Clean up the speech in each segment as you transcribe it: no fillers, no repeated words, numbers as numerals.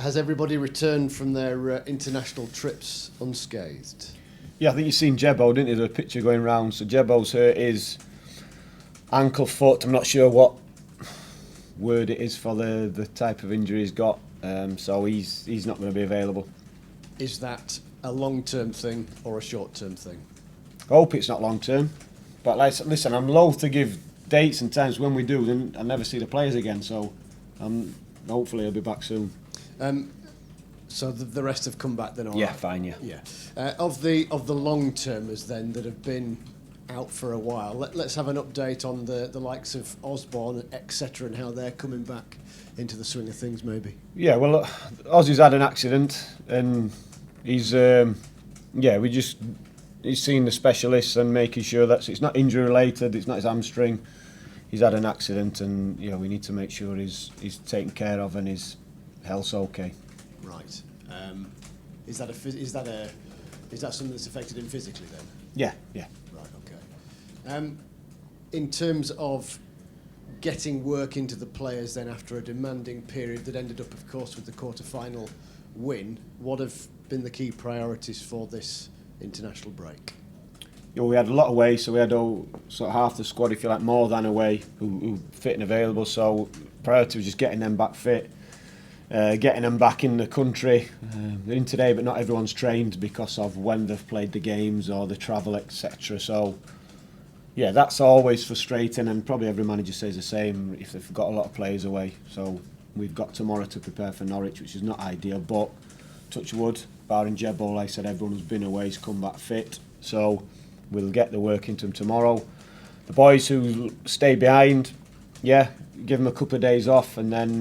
Has everybody returned from their international trips unscathed? Yeah, I think you've seen Jebbo, didn't you? There's a picture going round. So Jebbo's hurt his ankle, foot. I'm not sure what word it is for the type of injury he's got. So he's not going to be available. Is that a long-term thing or a short-term thing? I hope it's not long term. But listen, I'm loath to give dates and times. When we do, then I never see the players again. So hopefully he'll be back soon. So the rest have come back then, all Yeah, right? fine, yeah. Yeah. Of the long-termers then that have been out for a while, let's have an update on the likes of Osborne, etc., and how they're coming back into the swing of things, maybe. Yeah, well, Ozzy's had an accident, and he's he's seen the specialists and making sure that it's not injury related, it's not his hamstring. He's had an accident, and we need to make sure he's taken care of and his health's okay. Right. Is that something that's affected him physically then? Yeah. Right. Okay. In terms of getting work into the players then after a demanding period that ended up, of course, with the quarter-final win, what have been the key priorities for this international break? We had a lot away, so we had sort of half the squad, if you like, more than away, who fit and available. So priority was just getting them back fit, getting them back in the country. They're in today, but not everyone's trained because of when they've played the games or the travel, etc. So yeah, that's always frustrating, and probably every manager says the same if they've got a lot of players away. So we've got tomorrow to prepare for Norwich, which is not ideal, but touch wood, barring Jebbo, like I said, everyone who's been away has come back fit. So we'll get the work into them tomorrow. The boys who stay behind, give them a couple of days off, and then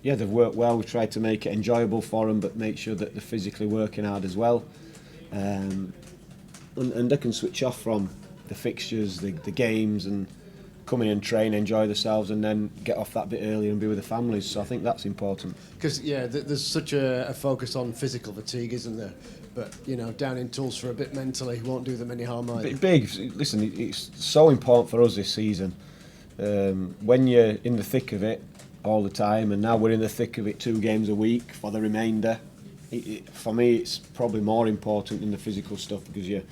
they've worked well. We've tried to make it enjoyable for them, but make sure that they're physically working hard as well, and they can switch off from the fixtures, the games, and come in and train, enjoy themselves, and then get off that bit earlier and be with the families. So I think that's important. Because there's such a focus on physical fatigue, isn't there? But down in tools for a bit mentally won't do them any harm either. Listen, it's so important for us this season. When you're in the thick of it all the time, and now we're in the thick of it 2 games a week for the remainder, for me it's probably more important than the physical stuff, because your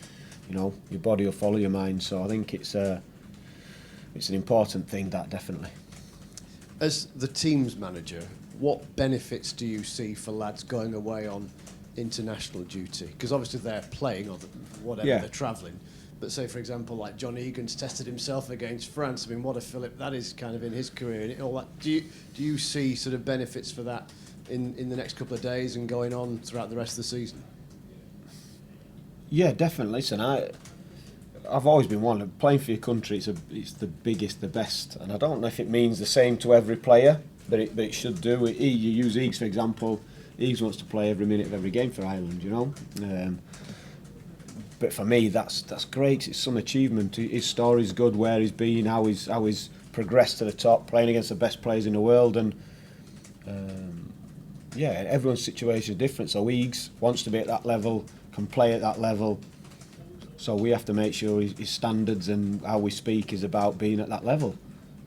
body will follow your mind. So I think it's an important thing, that definitely. As the team's manager, what benefits do you see for lads going away on international duty? Because obviously they're playing or they're travelling. But say, for example, like John Egan's tested himself against France. I mean, what a fillip that is kind of in his career. And all that. Do you see sort of benefits for that in the next couple of days and going on throughout the rest of the season? Yeah, definitely. Listen, I've always been one of playing for your country. It's the biggest, the best, and I don't know if it means the same to every player, but it should do. You use Eags for example. Eags wants to play every minute of every game for Ireland, But for me, that's great. It's some achievement. His story's good, where he's been, how he's progressed to the top, playing against the best players in the world, and everyone's situation is different. So Eags wants to be at that level, can play at that level. So we have to make sure his standards and how we speak is about being at that level.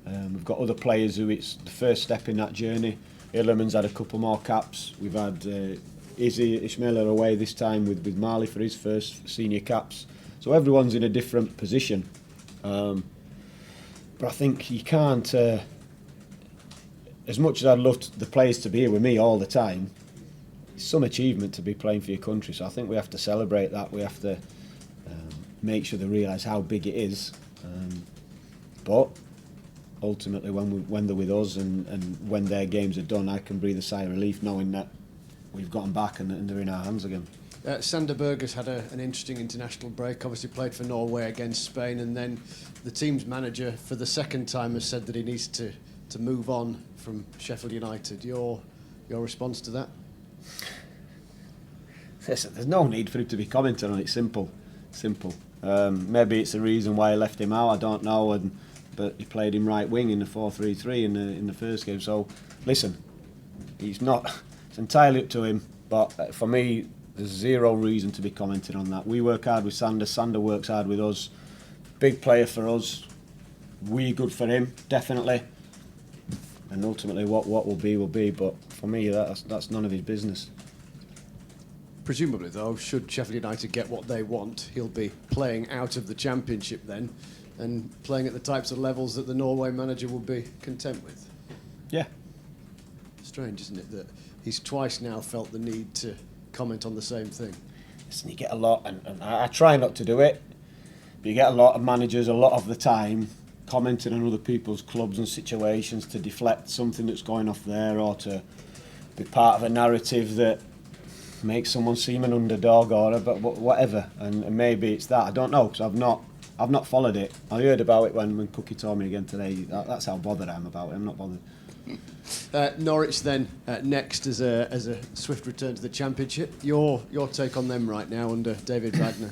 We've got other players who it's the first step in that journey. Illerman's had a couple more caps. We've had Izzy Ismaila away this time with Marley for his first senior caps. So everyone's in a different position. But I think you can't, as much as I'd love the players to be here with me all the time, it's some achievement to be playing for your country. So I think we have to celebrate that. We have to make sure they realise how big it is. But ultimately, when they're with us and when their games are done, I can breathe a sigh of relief knowing that we've got them back and they're in our hands again. Sander Berger's had an interesting international break, obviously played for Norway against Spain, and then the team's manager for the second time has said that he needs to move on from Sheffield United. Your response to that? Listen, there's no need for him to be commenting on it. Simple. Maybe it's the reason why he left him out, I don't know, but he played him right wing in the 4-3-3 in the first game. So listen, it's entirely up to him, but for me there's zero reason to be commenting on that. We work hard with Sander works hard with us, big player for us, we're good for him, definitely. and ultimately what will be. But for me, that's none of his business. Presumably, though, should Sheffield United get what they want, he'll be playing out of the Championship then, and playing at the types of levels that the Norway manager will be content with. Yeah. Strange, isn't it, that he's twice now felt the need to comment on the same thing. Listen, you get a lot, and I try not to do it, but you get a lot of managers a lot of the time commenting on other people's clubs and situations to deflect something that's going off there, or to be part of a narrative that makes someone seem an underdog or whatever. And maybe it's that. I don't know, because I've not followed it. I heard about it when Cookie told me again today. That's how bothered I am about it. I'm not bothered. Norwich then next as a swift return to the Championship. Your take on them right now under David Wagner?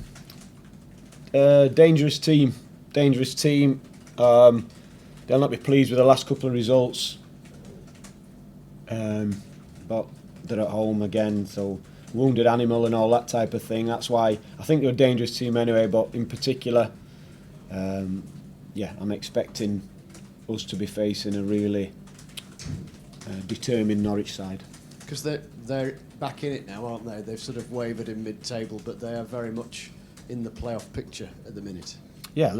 Dangerous team. They'll not be pleased with the last couple of results, but they're at home again, so wounded animal and all that type of thing. That's why I think they're a dangerous team anyway, but in particular, I'm expecting us to be facing a really determined Norwich side. Because they're back in it now, aren't they? They've sort of wavered in mid-table, but they are very much in the playoff picture at the minute. Yeah,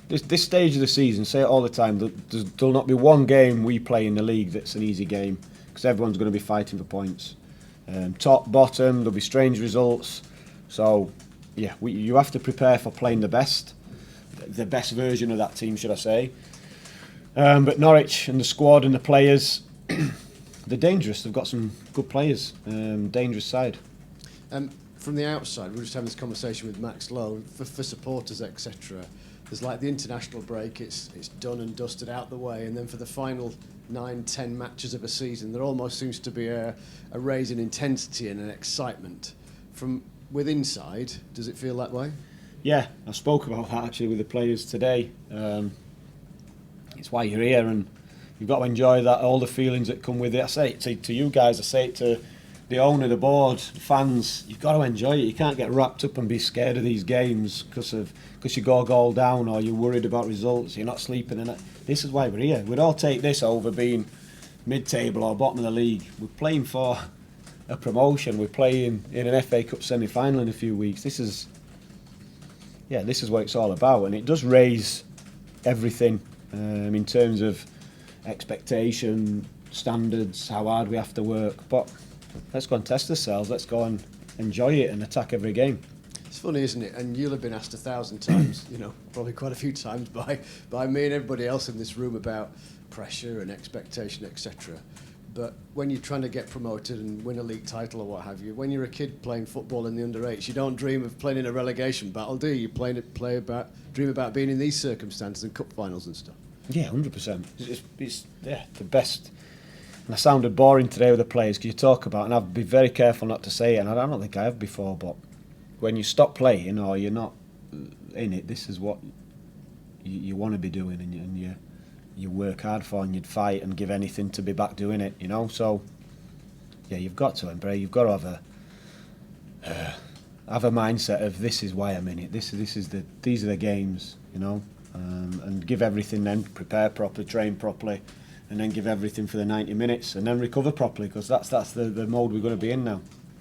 this stage of the season, say it all the time, there'll not be one game we play in the league that's an easy game, because everyone's going to be fighting for points. Top, bottom, there'll be strange results. So, yeah, you have to prepare for playing the best version of that team, should I say. But Norwich and the squad and the players, they're dangerous. They've got some good players. Dangerous side. From the outside, we were just having this conversation with Max Lowe, for supporters, etc. There's like the international break, it's done and dusted out the way, and then for the final 9-10 matches of a season, there almost seems to be a raise in intensity and an excitement. From within side, does it feel that way? Yeah, I spoke about that actually with the players today. It's why you're here, and you've got to enjoy that, all the feelings that come with it. I say it to you guys, I say it to the owner, the board, the fans. You've got to enjoy it. You can't get wrapped up and be scared of these games because you go goal down, or you're worried about results, you're not sleeping. And this is why we're here. We'd all take this over being mid-table or bottom of the league. We're playing for a promotion. We're playing in an FA Cup semi-final in a few weeks. This is what it's all about, and it does raise everything in terms of expectation, standards, how hard we have to work. But let's go and test ourselves. Let's go and enjoy it and attack every game. It's funny, isn't it? And you'll have been asked 1,000 times, probably quite a few times by me and everybody else in this room about pressure and expectation, etc. But when you're trying to get promoted and win a league title or what have you, when you're a kid playing football in the under-8s, you don't dream of playing in a relegation battle, do you? You dream about being in these circumstances and cup finals and stuff. Yeah, 100%. It's the best. And I sounded boring today with the players because you talk about, and I've been very careful not to say it, and I don't think I have before, but when you stop playing or you're not in it, this is what you want to be doing, and you work hard for, and you'd fight and give anything to be back doing it, So, yeah, you've got to embrace. You've got to have a mindset of this is why I'm in it. These are the games, and give everything. Then prepare properly, train properly, and then give everything for the 90 minutes, and then recover properly, because that's the mode we're going to be in now.